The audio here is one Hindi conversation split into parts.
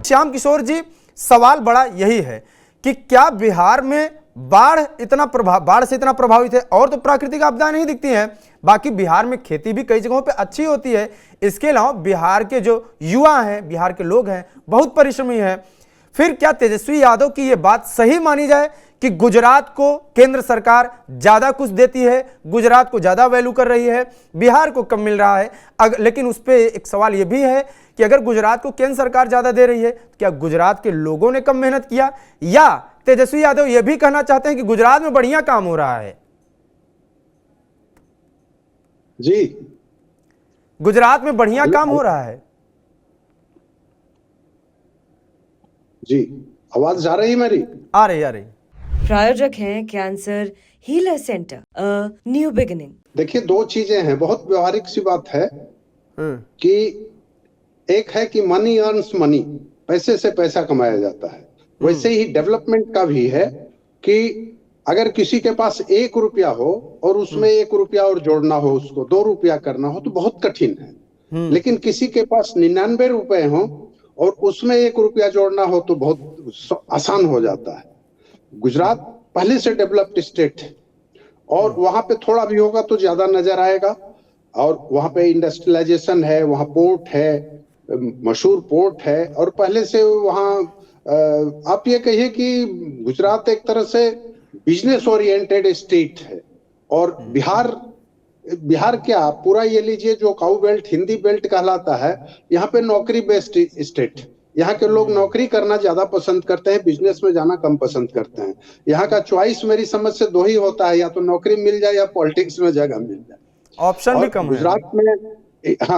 श्याम किशोर जी, सवाल बड़ा यही है कि क्या बिहार में बाढ़ से इतना प्रभावित है? और तो प्राकृतिक आपदाएं नहीं दिखती हैं, बाकी बिहार में खेती भी कई जगहों पे अच्छी होती है। इसके अलावा बिहार के जो युवा हैं, बिहार के लोग हैं, बहुत परिश्रमी हैं। फिर क्या तेजस्वी यादव की ये बात सही मानी जाए कि गुजरात को केंद्र सरकार ज्यादा कुछ देती है, गुजरात को ज्यादा वैल्यू कर रही है, बिहार को कम मिल रहा है? लेकिन उस पर एक सवाल ये भी है कि अगर गुजरात को केंद्र सरकार ज्यादा दे रही है, क्या गुजरात के लोगों ने कम मेहनत किया, या तेजस्वी यादव यह भी कहना चाहते हैं कि गुजरात में बढ़िया काम हो रहा है? जी, गुजरात में बढ़िया काम हो रहा है। जी, आवाज जा रही है मेरी? आ रही। प्रायोजक हैं cancer healer centre, new beginning. देखिए, दो चीजें हैं, बहुत व्यवहारिक सी बात है कि एक है कि मनी अर्न्स मनी, पैसे से पैसा कमाया जाता है। वैसे ही डेवलपमेंट का भी है कि अगर किसी के पास 1 रुपया हो और उसमें 1 रुपया और जोड़ना हो, उसको 2 रुपया करना हो, तो बहुत कठिन है। लेकिन किसी के पास 99 रुपए हो और उसमें 1 रुपया जोड़ना हो तो बहुत आसान हो जाता है। गुजरात पहले से डेवलप्ड स्टेट है और वहां पे थोड़ा भी होगा तो ज्यादा नजर आएगा। और वहां पे इंडस्ट्रियलाइजेशन है, वहां पोर्ट है, मशहूर पोर्ट है, और पहले से वहां आप ये कहिए कि गुजरात एक तरह से बिजनेस ओरिएंटेड स्टेट है। और बिहार क्या, पूरा ये लीजिए जो काऊ बेल्ट, हिंदी बेल्ट कहलाता है, यहाँ पे नौकरी बेस्ड स्टेट। यहाँ के लोग नौकरी करना ज्यादा पसंद करते हैं, बिजनेस में जाना कम पसंद करते हैं। यहाँ का चॉइस मेरी समझ से 2 ही होता है, या तो नौकरी मिल जाए या पॉलिटिक्स में जगह मिल जाए। ऑप्शन भी कम है।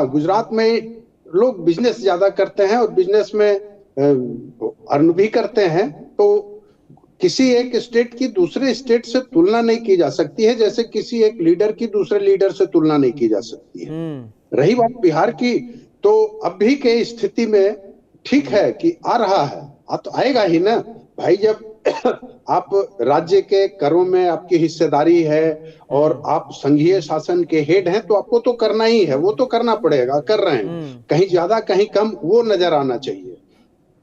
गुजरात में लोग बिजनेस ज्यादा करते हैं और बिजनेस में अर्न भी करते हैं। तो किसी एक स्टेट की दूसरे स्टेट से तुलना नहीं की जा सकती है, जैसे किसी एक लीडर की दूसरे लीडर से तुलना नहीं की जा सकती है। रही बात बिहार की, तो अभी के स्थिति में ठीक है कि आ रहा है, तो आएगा ही ना भाई। जब आप राज्य के करों में आपकी हिस्सेदारी है और आप संघीय शासन के हेड हैं, तो आपको तो करना ही है, वो तो करना पड़ेगा, कर रहे हैं। कहीं ज्यादा कहीं कम वो नजर आना चाहिए।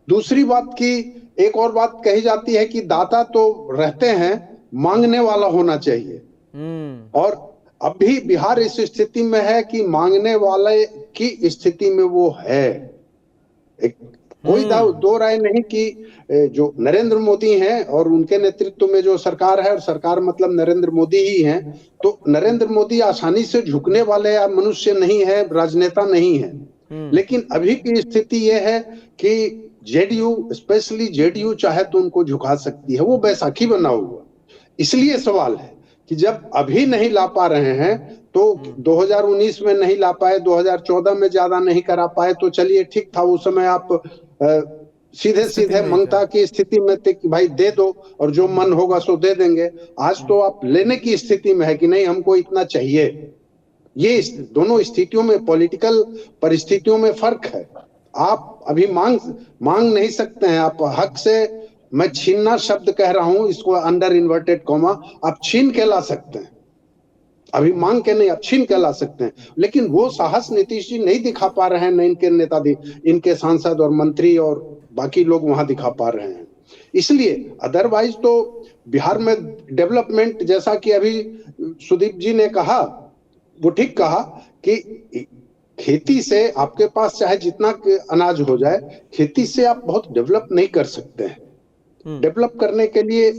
दूसरी बात की एक और बात कही जाती है कि दाता तो रहते हैं, मांगने वाला होना चाहिए। और अभी बिहार इस स्थिति में है कि मांगने वाले की स्थिति में वो है। कोई दो राय नहीं कि जो नरेंद्र मोदी हैं और उनके नेतृत्व में जो सरकार है, और सरकार मतलब नरेंद्र मोदी ही हैं, तो नरेंद्र मोदी आसानी से झुकने वाले मनुष्य नहीं है, राजनेता नहीं है। लेकिन अभी की स्थिति यह है कि जेडीयू, स्पेशली जेडीयू चाहे तो उनको झुका सकती है, वो बैसाखी बना हुआ। इसलिए सवाल है कि जब अभी नहीं ला पा रहे हैं, तो 2019 में नहीं ला पाए, 2014 में ज्यादा नहीं करा पाए, तो चलिए ठीक था, उस समय आप सीधे मंगता की स्थिति में थे कि भाई दे दो और जो मन होगा सो दे देंगे। आज तो आप लेने की स्थिति में है कि नहीं, हमको इतना चाहिए। ये दोनों स्थितियों में, पॉलिटिकल परिस्थितियों में फर्क है। आप अभी मांग नहीं सकते हैं। आप हक से, मैं छीनना शब्द कह रहा हूं, इसको अंडर इन्वर्टेड कॉमा, आप छीन के ला सकते हैं। अभी मांग के नहीं, आप छीन के ला सकते हैं। लेकिन वो साहस नीतीश जी नहीं दिखा पा रहे हैं, न इनके नेता, इनके सांसद और मंत्री और बाकी लोग वहां दिखा पा रहे हैं। इसलिए अदरवाइज तो बिहार में डेवलपमेंट, जैसा कि अभी सुदीप जी ने कहा, वो ठीक कहा कि खेती से आपके पास चाहे जितना अनाज हो जाए, खेती से आप बहुत डेवलप नहीं कर सकते हैं। डेवलप करने के लिए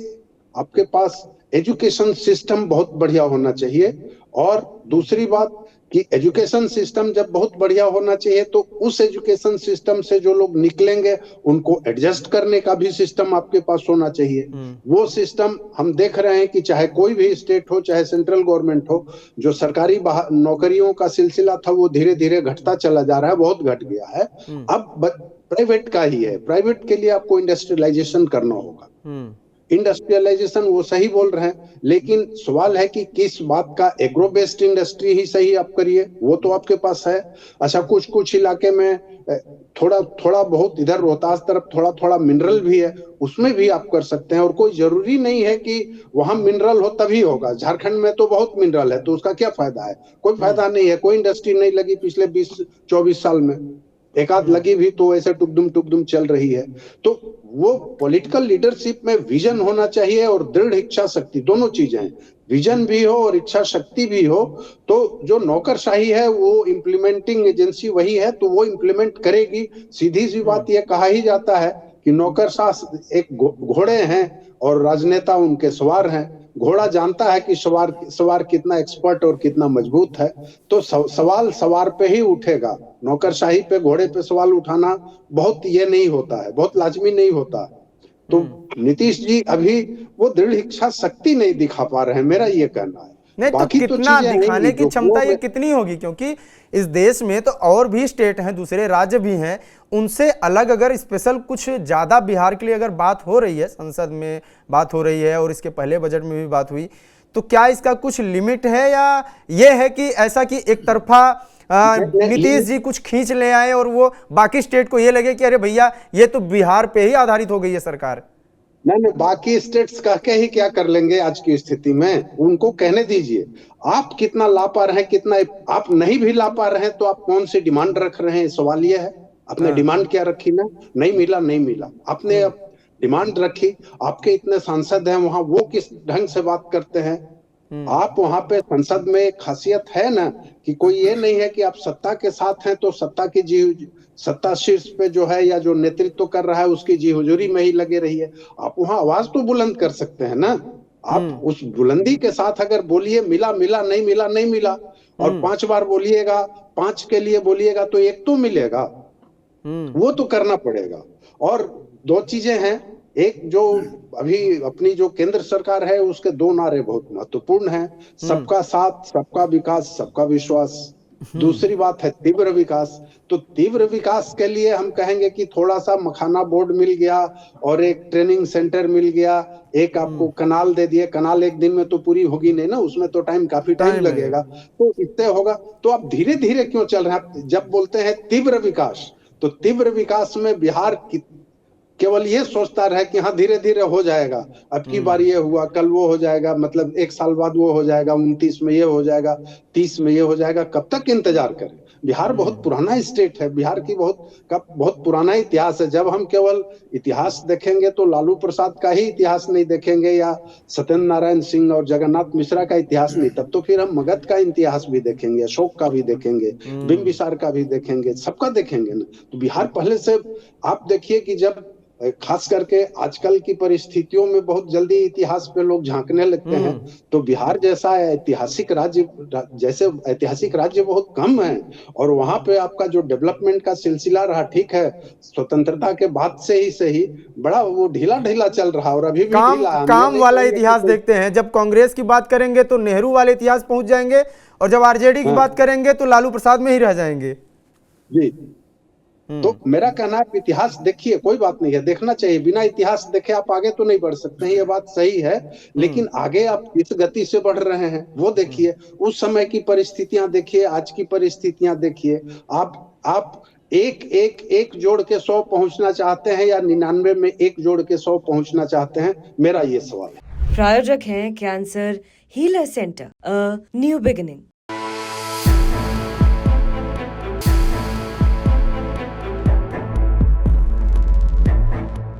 आपके पास एजुकेशन सिस्टम बहुत बढ़िया होना चाहिए। और दूसरी बात कि एजुकेशन सिस्टम जब बहुत बढ़िया होना चाहिए, तो उस एजुकेशन सिस्टम से जो लोग निकलेंगे उनको एडजस्ट करने का भी सिस्टम आपके पास होना चाहिए। वो सिस्टम हम देख रहे हैं कि चाहे कोई भी स्टेट हो, चाहे सेंट्रल गवर्नमेंट हो, जो सरकारी नौकरियों का सिलसिला था वो धीरे धीरे घटता चला जा रहा है, बहुत घट गया है। अब प्राइवेट का ही है। प्राइवेट के लिए आपको इंडस्ट्रियलाइजेशन करना होगा। इंडस्ट्रियलाइजेशन वो सही बोल रहे हैं, लेकिन सवाल है कि किस बात का। एग्रो बेस्ड इंडस्ट्री ही सही आप करिए, वो तो आपके पास है। अच्छा, कुछ इलाके में थोड़ा बहुत, इधर रोहतास तरफ थोड़ा मिनरल भी है, उसमें भी आप कर सकते हैं। और कोई जरूरी नहीं है कि वहां मिनरल हो तभी होगा। झारखंड में तो बहुत मिनरल है, तो उसका क्या फायदा है? कोई फायदा नहीं है। कोई इंडस्ट्री नहीं लगी पिछले 20-24 साल में। एक आध लगी भी तो ऐसे टुकदुम चल रही है। तो वो पॉलिटिकल लीडरशिप में विजन होना चाहिए और दृढ़ इच्छा शक्ति, दोनों चीजें हैं। विजन भी हो और इच्छा शक्ति भी हो, तो जो नौकरशाही है वो इम्प्लीमेंटिंग एजेंसी वही है, तो वो इम्प्लीमेंट करेगी। सीधी सी बात ये कहा ही जाता है कि नौकरशाह एक घोड़े हैं और राजनेता उनके सवार हैं। घोड़ा जानता है कि सवार कितना एक्सपर्ट और कितना मजबूत है, तो सवाल सवार पे ही उठेगा। नौकरशाही पे घोड़े पे सवाल उठाना बहुत ये नहीं होता है, बहुत लाजमी नहीं होता है। तो नीतीश जी अभी वो दृढ़ इच्छा शक्ति नहीं दिखा पा रहे हैं, मेरा ये कहना है। नहीं तो बाकी कितना चीजें दिखाने आएंगी की जो क्षमता वो ये कितनी होगी, क्योंकि इस देश में तो और भी स्टेट हैं, दूसरे राज्य भी हैं, उनसे अलग अगर स्पेशल कुछ ज्यादा बिहार के लिए अगर बात हो रही है, संसद में बात हो रही है और इसके पहले बजट में भी बात हुई, तो क्या इसका कुछ लिमिट है या ये है कि ऐसा कि एक तरफा नीतीश जी कुछ खींच ले आए और वो बाकी स्टेट को ये लगे कि अरे भैया ये तो बिहार पे ही आधारित हो गई है सरकार? नहीं, बाकी स्टेट्स कह के ही क्या कर लेंगे आज की स्थिति में, उनको कहने दीजिए। आप कितना ला पा रहे हैं, कितना आप नहीं भी ला पा रहे हैं, तो आप कौन सी डिमांड रख रहे हैं, सवाल यह है। आपने डिमांड क्या रखी ना? नहीं मिला, नहीं मिला, आपने डिमांड रखी। आपके इतने सांसद हैं वहां, वो किस ढंग से बात करते हैं? आप वहां पे संसद में एक खासियत है ना कि कोई ये नहीं है कि आप सत्ता के साथ हैं तो सत्ता शीर्ष पे जो है या जो नेतृत्व कर रहा है उसकी जी हुजूरी में ही लगे रहिए। आप वहां आवाज तो बुलंद कर सकते हैं ना। आप उस बुलंदी के साथ अगर बोलिए मिला मिला, नहीं मिला नहीं मिला, और 5 बार बोलिएगा, 5 के लिए बोलिएगा तो एक तो मिलेगा, वो तो करना पड़ेगा। और 2 चीजें हैं, एक जो अभी अपनी जो केंद्र सरकार है उसके 2 नारे बहुत महत्वपूर्ण हैं, सबका साथ, सबका विकास, सबका विश्वास। दूसरी बात है तीव्र विकास। तो तीव्र विकास के लिए हम कहेंगे कि थोड़ा सा मखाना बोर्ड मिल गया और एक ट्रेनिंग सेंटर मिल गया, एक आपको कनाल दे दिए। कनाल एक दिन में तो पूरी होगी नहीं ना, उसमें तो काफी टाइम लगेगा, तो इससे होगा। तो आप धीरे धीरे क्यों चल रहे हैं? जब बोलते हैं तीव्र विकास, तो तीव्र विकास में बिहार केवल ये सोचता रहे कि हाँ धीरे धीरे हो जाएगा, अब की बार ये हुआ, कल वो हो जाएगा, मतलब 1 साल बाद वो हो जाएगा, 29 में ये हो जाएगा, 30 में ये हो जाएगा। कब तक इंतजार करें? बिहार बहुत पुराना स्टेट है, बिहार की बहुत पुराना इतिहास है। जब हम केवल इतिहास देखेंगे तो लालू प्रसाद का ही इतिहास नहीं देखेंगे या सत्येंद्र नारायण सिंह और जगन्नाथ मिश्रा का इतिहास नहीं, तब तो फिर हम मगध का इतिहास भी देखेंगे, अशोक का भी देखेंगे, बिंबिसार का भी देखेंगे, सबका देखेंगे ना। तो बिहार पहले से आप देखिए कि जब खास करके आजकल की परिस्थितियों में बहुत जल्दी इतिहास पे लोग झांकने लगते हैं, तो बिहार जैसा ऐतिहासिक राज्य बहुत कम है। और वहां पे आपका जो डेवलपमेंट का सिलसिला रहा, ठीक है स्वतंत्रता के बाद से ही सही, बड़ा वो ढीला ढीला चल रहा और अभी भी काम वाला इतिहास देखते हैं। जब कांग्रेस की बात करेंगे तो नेहरू वाले इतिहास पहुंच जाएंगे, और जब आरजेडी की बात करेंगे तो लालू प्रसाद में ही रह जाएंगे जी। तो मेरा कहना है इतिहास देखिए, कोई बात नहीं है, देखना चाहिए। बिना इतिहास देखे आप आगे तो नहीं बढ़ सकते हैं, ये बात सही है। लेकिन आगे आप किस गति से बढ़ रहे हैं वो देखिए, उस समय की परिस्थितियां देखिए, आज की परिस्थितियां देखिए। आप एक जोड़ के 100 पहुंचना चाहते हैं या 99 में 1 जोड़ के 100 पहुंचना चाहते हैं? मेरा ये सवाल है। प्रायोजक हैं cancer healer centre, a new beginning.